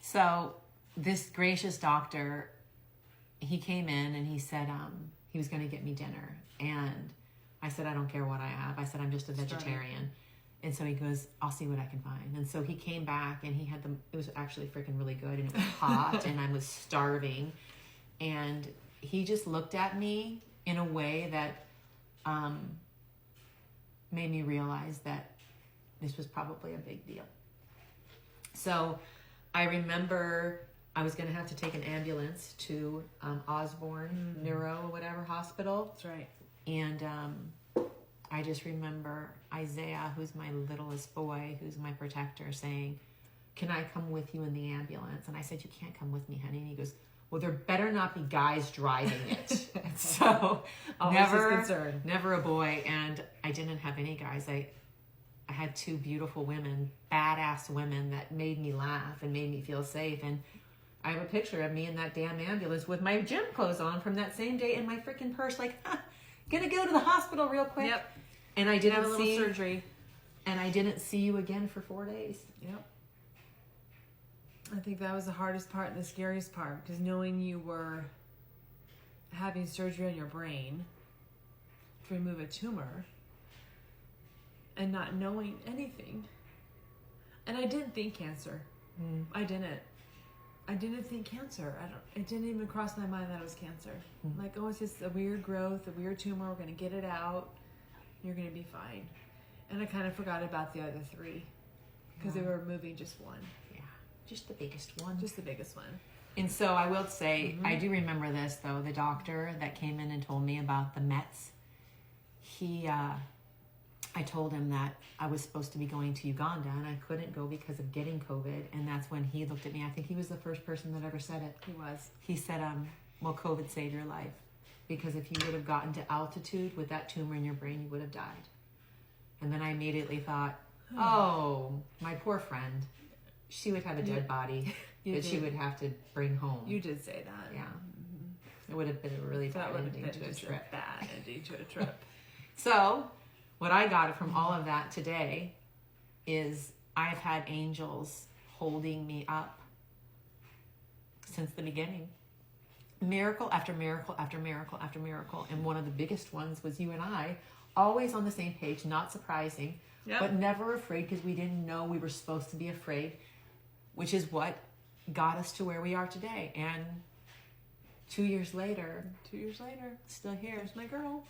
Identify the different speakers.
Speaker 1: So this gracious doctor, he came in and he said he was going to get me dinner. And I said, I don't care what I have. I said, I'm just a vegetarian. And so he goes, I'll see what I can find. And so he came back and he had it was actually freaking really good. And it was hot and I was starving. And he just looked at me in a way that made me realize that this was probably a big deal. So I remember I was going to have to take an ambulance to Osborne Neuro or whatever hospital.
Speaker 2: That's right.
Speaker 1: And I just remember Isaiah, who's my littlest boy, who's my protector, saying, can I come with you in the ambulance? And I said, you can't come with me, honey. And he goes, well, there better not be guys driving it. So never a boy. And I didn't have any guys. I had two beautiful women, badass women that made me laugh and made me feel safe. And I have a picture of me in that damn ambulance with my gym clothes on from that same day in my freaking purse, like, gonna go to the hospital real quick.
Speaker 2: Yep.
Speaker 1: And I didn't see
Speaker 2: surgery.
Speaker 1: And I didn't see you again for 4 days.
Speaker 2: Yep. I think that was the hardest part and the scariest part, because knowing you were having surgery on your brain to remove a tumor and not knowing anything. And I didn't think cancer. I didn't think cancer. It didn't even cross my mind that it was cancer. Like, oh, it's just a weird growth, a weird tumor. We're going to get it out. You're going to be fine. And I kind of forgot about the other three because they were removing just one.
Speaker 1: Yeah, just the biggest one.
Speaker 2: Just the biggest one.
Speaker 1: And so I will say, I do remember this, though. The doctor that came in and told me about the Mets, I told him that I was supposed to be going to Uganda and I couldn't go because of getting COVID. And that's when he looked at me. I think he was the first person that ever said it.
Speaker 2: He was.
Speaker 1: He said, well, COVID saved your life. Because if you would have gotten to altitude with that tumor in your brain, you would have died. And then I immediately thought, oh, my poor friend. She would have a dead body that she would have to bring home.
Speaker 2: You did say that.
Speaker 1: Yeah. It would have been a really bad ending to a trip.
Speaker 2: Bad ending to a trip.
Speaker 1: So what I got from all of that today is I've had angels holding me up since the beginning. Miracle after miracle after miracle after miracle. And one of the biggest ones was you and I, always on the same page, not surprising, but never afraid because we didn't know we were supposed to be afraid, which is what got us to where we are today. And 2 years later, still here.
Speaker 2: There's my girl.